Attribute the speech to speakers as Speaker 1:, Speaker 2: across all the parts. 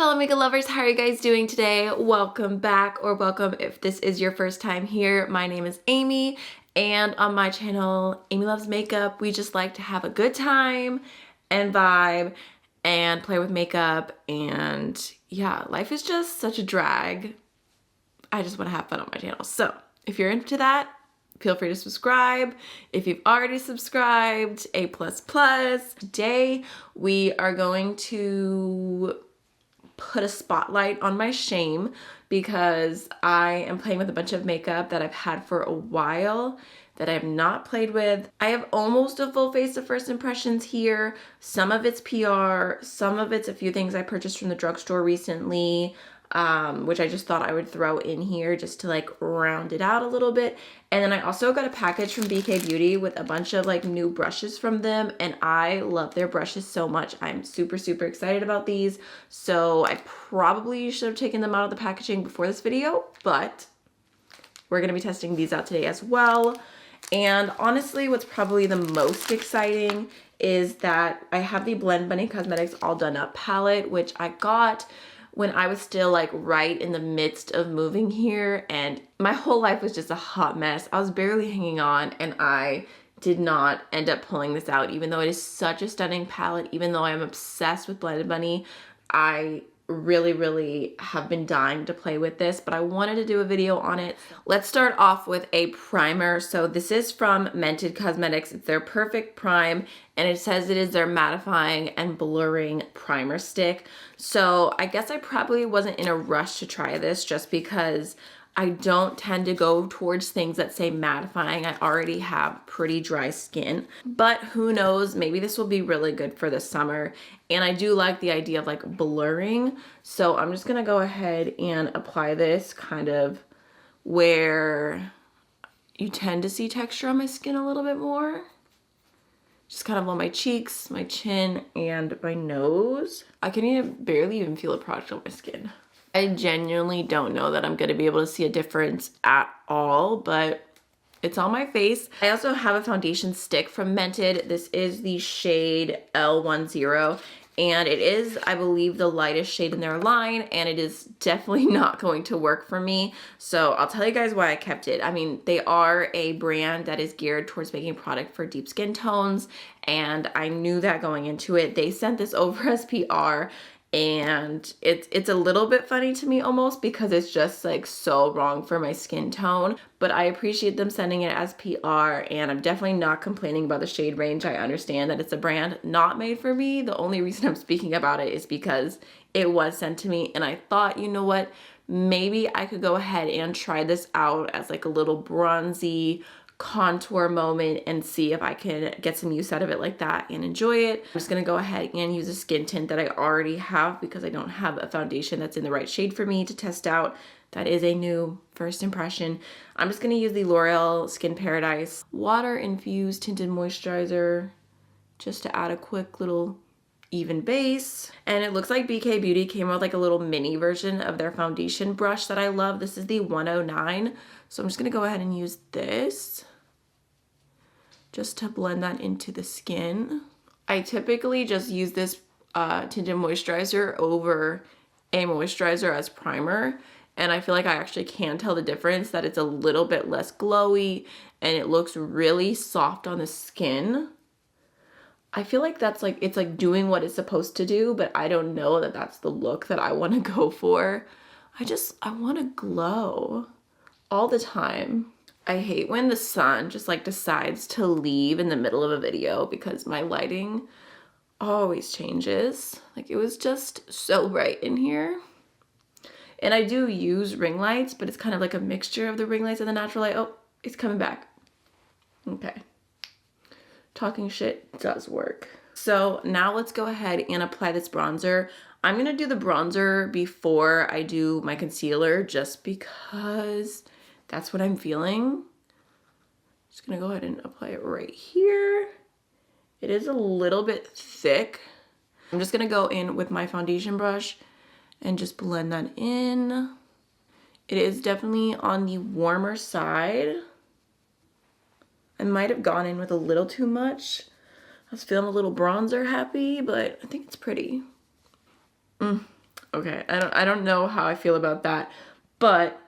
Speaker 1: Hello makeup lovers, how are you guys doing today? Welcome back, or welcome if this is your first time here. My name is Amy, and on my channel, Amy Loves Makeup, we just like to have a good time and vibe and play with makeup, and yeah, life is just such a drag. I just want to have fun on my channel. So if you're into that, feel free to subscribe. If you've already subscribed, A++. Today we are going to put a spotlight on my shame because I am playing with a bunch of makeup that I've had for a while that I have not played with. I have almost a full face of first impressions here. Some of it's PR, some of it's a few things I purchased from the drugstore recently, which I just thought I would throw in here just to like round it out a little bit. And then I also got a package from BK Beauty with a bunch of like new brushes from them, and I love their brushes so much. I'm super excited about these. So I probably should have taken them out of the packaging before this video, but we're gonna be testing these out today as well. And honestly, what's probably the most exciting is that I have the Blend Bunny Cosmetics All Done Up palette, which I got when I was still like right in the midst of moving here, and my whole life was just a hot mess. I was barely hanging on, and I did not end up pulling this out, even though it is such a stunning palette. Even though I'm obsessed with Blended Bunny, I really have been dying to play with this, but I wanted to do a video on it. Let's start off with a primer. So this is from Mented Cosmetics. It's their Perfect Prime, and it says it is their mattifying and blurring primer stick. So I guess I probably wasn't in a rush to try this just because I don't tend to go towards things that say mattifying. I already have pretty dry skin, but who knows, maybe this will be really good for the summer. And I do like the idea of like blurring. So I'm just gonna go ahead and apply this kind of where you tend to see texture on my skin a little bit more. Just kind of on my cheeks, my chin, and my nose. I can barely even feel a product on my skin. I genuinely don't know that I'm going to be able to see a difference at all, but it's on my face. I also have a foundation stick from Mented. This is the shade L10, and it is, I believe, the lightest shade in their line, and it is definitely not going to work for me. So I'll tell you guys why I kept it. I mean, they are a brand that is geared towards making product for deep skin tones, and I knew that going into it. They sent this over as PR, and it's a little bit funny to me almost because it's just like so wrong for my skin tone, but I appreciate them sending it as PR, and I'm definitely not complaining about the shade range. I understand that it's a brand not made for me. The only reason I'm speaking about it is because it was sent to me, and I thought, you know what, maybe I could go ahead and try this out as like a little bronzy contour moment and see if I can get some use out of it like that and enjoy it. I'm just gonna go ahead and use a skin tint that I already have because I don't have a foundation that's in the right shade for me to test out. That is a new first impression. I'm just gonna use the L'Oreal Skin Paradise Water Infused Tinted Moisturizer just to add a quick little even base. And it looks like BK Beauty came out with like a little mini version of their foundation brush that I love. This is the 109. So I'm just gonna go ahead and use this just to blend that into the skin. I typically just use this tinted moisturizer over a moisturizer as primer, and I feel like I actually can tell the difference, that it's a little bit less glowy and it looks really soft on the skin. I feel like that's like, it's like doing what it's supposed to do, but I don't know that that's the look that I want to go for. I want to glow all the time. I hate when the sun just like decides to leave in the middle of a video because my lighting always changes. Like, it was just so bright in here. And I do use ring lights, but it's kind of like a mixture of the ring lights and the natural light. Oh, it's coming back. Okay. Talking shit does work. So now let's go ahead and apply this bronzer. I'm gonna do the bronzer before I do my concealer just because that's what I'm feeling. Just gonna go ahead and apply it right here. It is a little bit thick. I'm just gonna go in with my foundation brush and just blend that in. It is definitely on the warmer side. I might have gone in with a little too much. I was feeling a little bronzer happy, but I think it's pretty. Okay, I don't know how I feel about that, but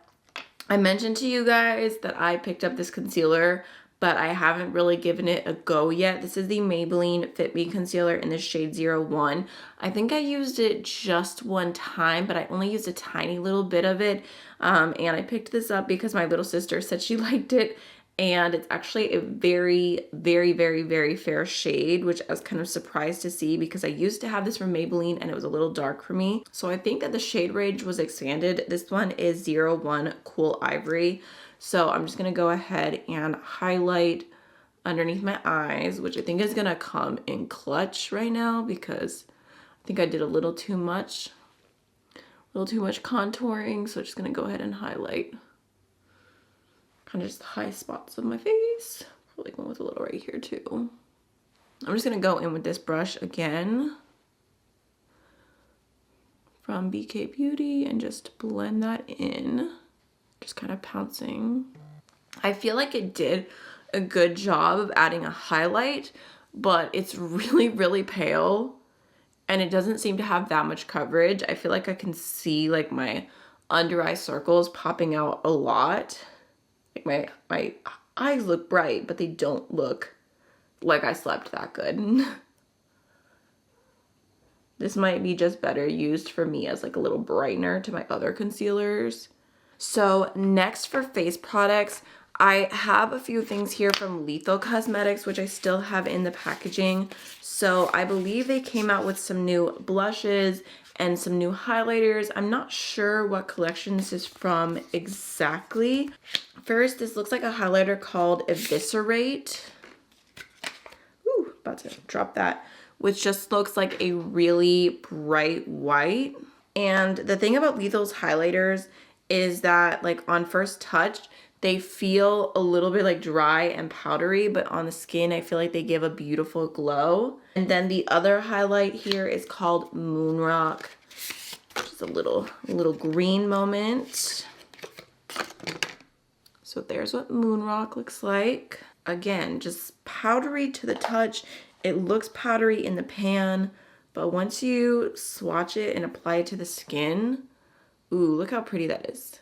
Speaker 1: I mentioned to you guys that I picked up this concealer, but I haven't really given it a go yet. This is the Maybelline Fit Me Concealer in the shade 01. I think I used it just one time, but I only used a tiny little bit of it. And I picked this up because my little sister said she liked it. And it's actually a very, very, very, very fair shade, which I was kind of surprised to see because I used to have this from Maybelline and it was a little dark for me. So I think that the shade range was expanded. This one is 01 Cool Ivory. So I'm just gonna go ahead and highlight underneath my eyes, which I think is gonna come in clutch right now because I think I did a little too much contouring. So I'm just gonna go ahead and highlight kind of just the high spots of my face. Probably going with a little right here too. I'm just gonna go in with this brush again from BK Beauty and just blend that in. Just kind of pouncing. I feel like it did a good job of adding a highlight, but it's really, really pale and it doesn't seem to have that much coverage. I feel like I can see like my under eye circles popping out a lot. Like my eyes look bright, but they don't look like I slept that good. This might be just better used for me as like a little brightener to my other concealers. So next for face products, I have a few things here from Lethal Cosmetics, which I still have in the packaging. So I believe they came out with some new blushes and some new highlighters. I'm not sure what collection this is from exactly. First, this looks like a highlighter called Eviscerate. Ooh, about to drop that. Which just looks like a really bright white. And the thing about Lethal's highlighters is that like on first touch, they feel a little bit like dry and powdery, but on the skin, I feel like they give a beautiful glow. And then the other highlight here is called Moonrock. Just a little green moment. So there's what Moonrock looks like. Again, just powdery to the touch. It looks powdery in the pan, but once you swatch it and apply it to the skin, ooh, look how pretty that is.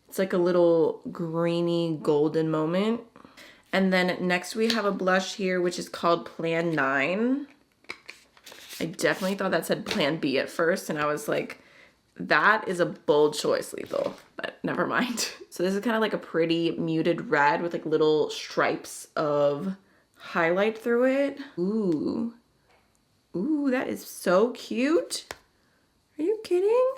Speaker 1: It's like a little greeny golden moment. And then next we have a blush here, which is called Plan 9. I definitely thought that said Plan B at first, and I was like, that is a bold choice, Lethal, but never mind. So this is kind of like a pretty muted red with like little stripes of highlight through it. Ooh. Ooh, that is so cute. Are you kidding?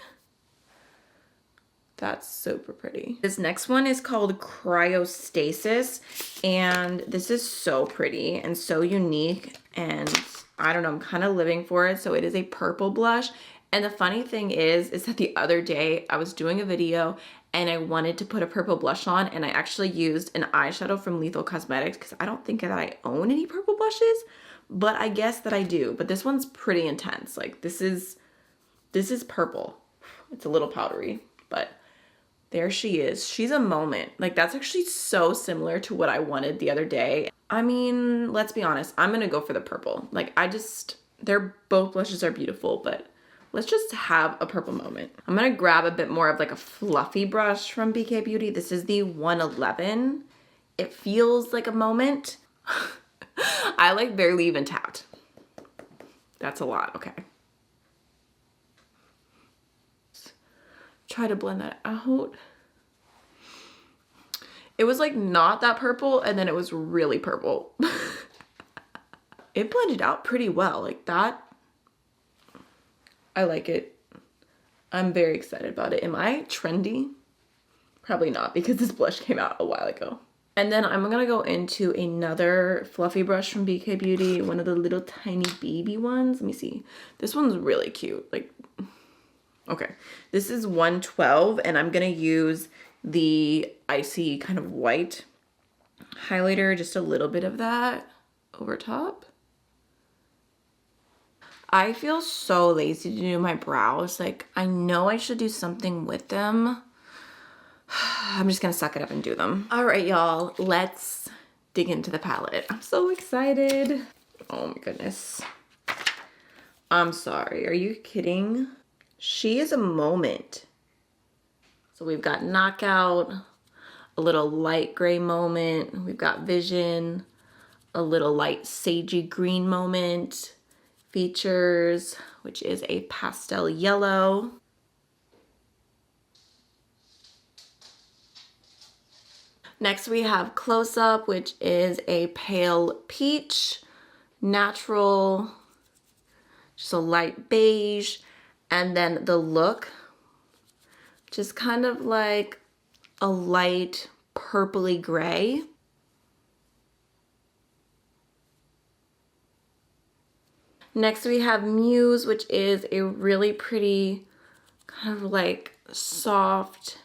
Speaker 1: That's super pretty. This next one is called Cryostasis, and this is so pretty and so unique, and I don't know, I'm kind of living for it. So it is a purple blush, and the funny thing is that the other day I was doing a video and I wanted to put a purple blush on, and I actually used an eyeshadow from Lethal Cosmetics because I don't think that I own any purple blushes, but I guess that I do. But this one's pretty intense. Like this is purple. It's a little powdery, but there she is. She's a moment. Like that's actually so similar to what I wanted the other day. I mean, let's be honest. I'm going to go for the purple. Like both blushes are beautiful, but let's just have a purple moment. I'm going to grab a bit more of like a fluffy brush from BK Beauty. This is the 111. It feels like a moment. I like barely even tapped. That's a lot. Okay. Try to blend that out. It was like not that purple, and then it was really purple. It blended out pretty well like that. I like it. I'm very excited about it. Am I trendy? Probably not, because this blush came out a while ago. And then I'm gonna go into another fluffy brush from BK Beauty, one of the little tiny baby ones. Let me see. This one's really cute. Like, okay. This is 112, and I'm gonna use the icy kind of white highlighter, just a little bit of that over top. I feel so lazy to do my brows. Like, I know I should do something with them. I'm just gonna suck it up and do them. All right, y'all, let's dig into the palette. I'm so excited. Oh my goodness. I'm sorry, are you kidding? She is a moment. So we've got Knockout, a little light gray moment. We've got Vision, a little light sagey green moment. Features, which is a pastel yellow. Next we have Close Up, which is a pale peach, natural, just a light beige. And then the look, just kind of like a light purpley gray. Next we have Muse, which is a really pretty kind of like soft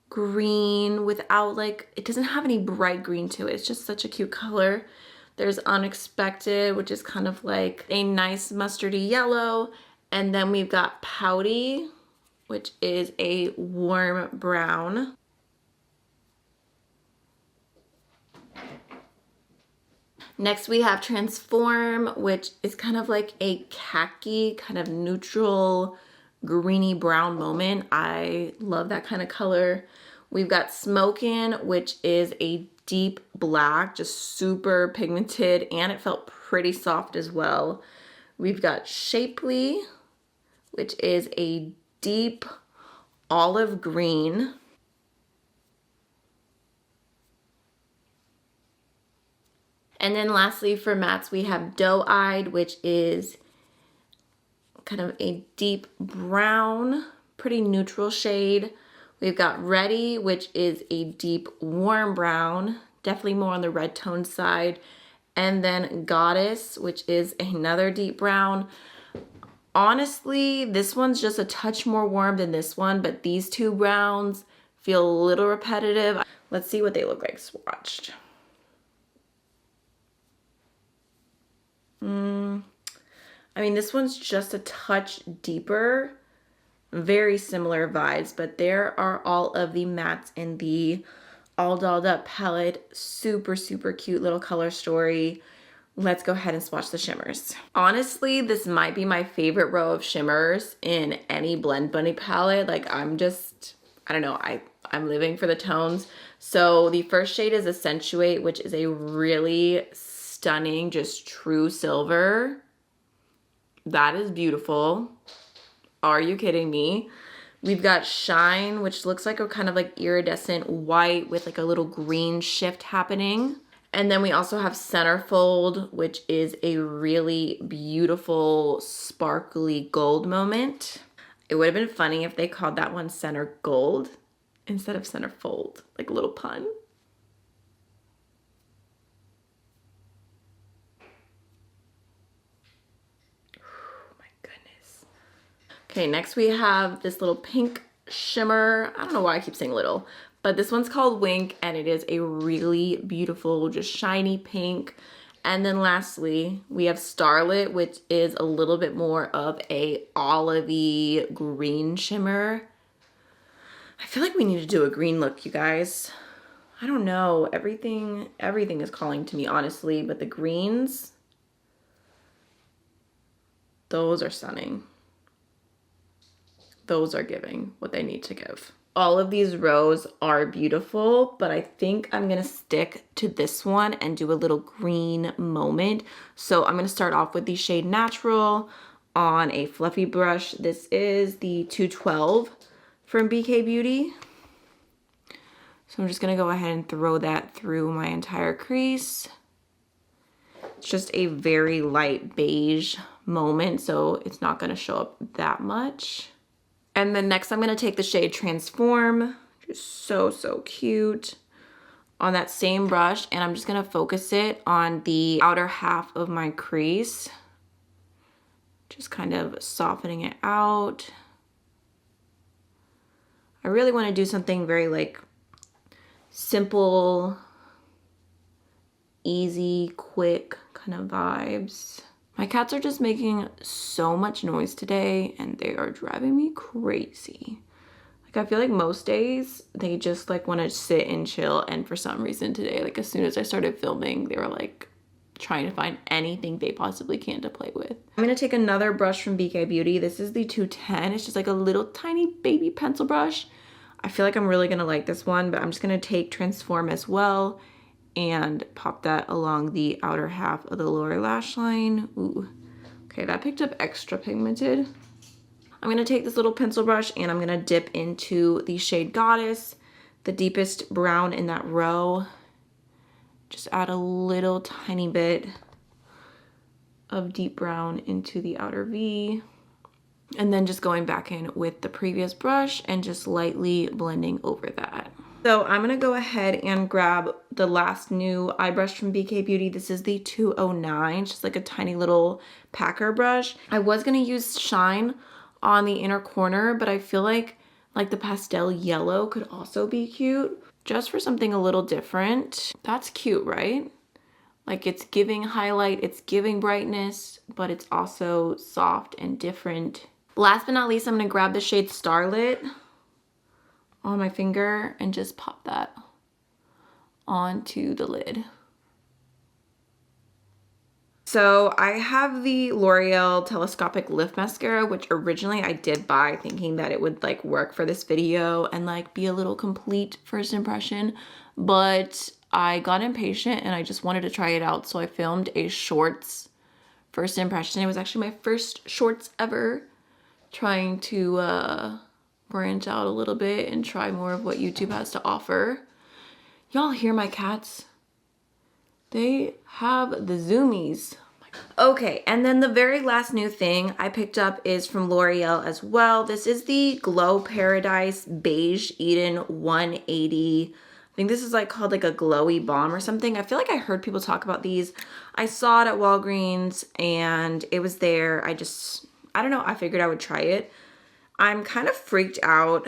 Speaker 1: green without like, it doesn't have any bright green to it. It's just such a cute color. There's Unexpected, which is kind of like a nice mustardy yellow. And then we've got Pouty, which is a warm brown. Next we have Transform, which is kind of like a khaki, kind of neutral, greeny brown moment. I love that kind of color. We've got Smokin', which is a deep black, just super pigmented, and it felt pretty soft as well. We've got Shapely, which is a deep olive green. And then lastly for mattes, we have Doe-Eyed, which is kind of a deep brown, pretty neutral shade. We've got Ready, which is a deep warm brown, definitely more on the red tone side. And then Goddess, which is another deep brown. Honestly, this one's just a touch more warm than this one, but these two browns feel a little repetitive. Let's see what they look like swatched. I mean, this one's just a touch deeper, very similar vibes, but there are all of the mattes in the All Dolled Up palette. Super, super cute little color story. Let's go ahead and swatch the shimmers. Honestly, this might be my favorite row of shimmers in any Blend Bunny palette. Like, I don't know, I'm living for the tones. So the first shade is Accentuate, which is a really stunning, just true silver. That is beautiful. Are you kidding me? We've got Shine, which looks like a kind of like iridescent white with like a little green shift happening. And then we also have Centerfold, which is a really beautiful sparkly gold moment. It would have been funny if they called that one Center Gold instead of Centerfold, like a little pun. Okay, next we have this little pink shimmer. I don't know why I keep saying little, but this one's called Wink, and it is a really beautiful, just shiny pink. And then lastly, we have Starlit, which is a little bit more of a olivey green shimmer. I feel like we need to do a green look, you guys. I don't know, everything is calling to me, honestly, but the greens, those are stunning. Those are giving what they need to give. All of these rows are beautiful, but I think I'm gonna stick to this one and do a little green moment. So I'm gonna start off with the shade Natural on a fluffy brush. This is the 212 from BK Beauty. So I'm just gonna go ahead and throw that through my entire crease. It's just a very light beige moment, so it's not gonna show up that much. And then next I'm gonna take the shade Transform, just so, so cute, on that same brush, and I'm just gonna focus it on the outer half of my crease. Just kind of softening it out. I really wanna do something very like simple, easy, quick kind of vibes. My cats are just making so much noise today and they are driving me crazy. Like, I feel like most days they just like want to sit and chill, and for some reason today, like as soon as I started filming, they were like trying to find anything they possibly can to play with. I'm gonna take another brush from BK Beauty. This is the 210. It's just like a little tiny baby pencil brush. I feel like I'm really gonna like this one, but I'm just gonna take Transform as well and pop that along the outer half of the lower lash line. Ooh, okay, that picked up extra pigmented. I'm gonna take this little pencil brush and I'm gonna dip into the shade Goddess, the deepest brown in that row. Just add a little tiny bit of deep brown into the outer V. And then just going back in with the previous brush and just lightly blending over that. So I'm gonna go ahead and grab the last new eye brush from BK Beauty. This is the 209, just like a tiny little packer brush. I was gonna use Shine on the inner corner, but I feel like the pastel yellow could also be cute, just for something a little different. That's cute, right? Like it's giving highlight, it's giving brightness, but it's also soft and different. Last but not least, I'm gonna grab the shade Starlit on my finger and just pop that onto the lid. So I have the L'Oreal Telescopic Lift Mascara, which originally I did buy thinking that it would like work for this video and like be a little complete first impression, but I got impatient and I just wanted to try it out. So I filmed a shorts first impression. It was actually my first shorts ever, trying to branch out a little bit and try more of what YouTube has to offer. Y'all hear my cats? They have the zoomies. Okay, and then the very last new thing I picked up is from L'Oreal as well. This is the Glow Paradise Beige Eden 180. I think this is like called like a glowy balm or something. I feel like I heard people talk about these. I saw it at Walgreens and it was there. I don't know, I figured I would try it. I'm kind of freaked out.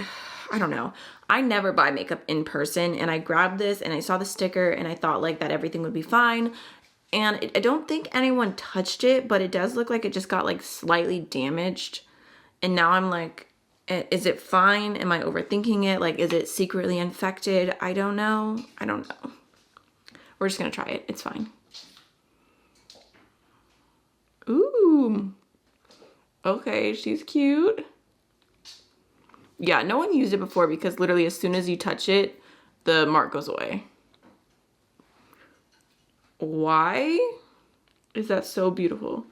Speaker 1: I don't know. I never buy makeup in person, and I grabbed this and I saw the sticker and I thought like that everything would be fine. And I don't think anyone touched it, but it does look like it just got like slightly damaged. And now I'm like, is it fine? Am I overthinking it? Like, is it secretly infected? I don't know. I don't know. We're just gonna try it. It's fine. Ooh. Okay, she's cute. Yeah, no one used it before because literally as soon as you touch it, the mark goes away. Why is that so beautiful?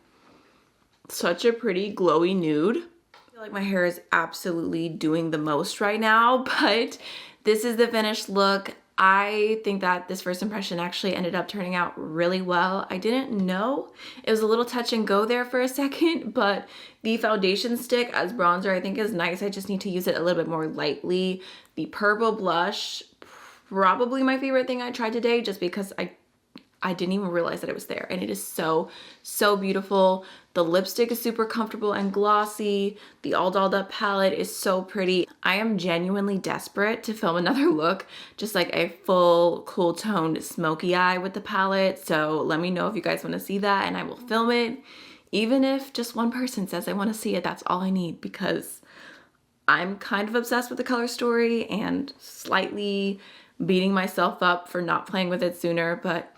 Speaker 1: Such a pretty glowy nude. I feel like my hair is absolutely doing the most right now, but this is the finished look. I think that this first impression actually ended up turning out really well. I didn't know. It was a little touch and go there for a second, but the foundation stick as bronzer I think is nice. I just need to use it a little bit more lightly. The purple blush, probably my favorite thing I tried today, just because I didn't even realize that it was there, and it is so, so beautiful. The lipstick is super comfortable and glossy. The all dolled up palette is so pretty. I am genuinely desperate to film another look, just like a full cool toned smoky eye with the palette. So let me know if you guys want to see that and I will film it. Even if just one person says I want to see it, that's all I need, because I'm kind of obsessed with the color story and slightly beating myself up for not playing with it sooner, but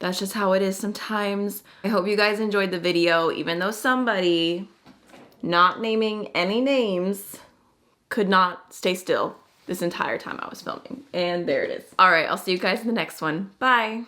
Speaker 1: that's just how it is sometimes. I hope you guys enjoyed the video, even though somebody, not naming any names, could not stay still this entire time I was filming. And there it is. All right, I'll see you guys in the next one. Bye.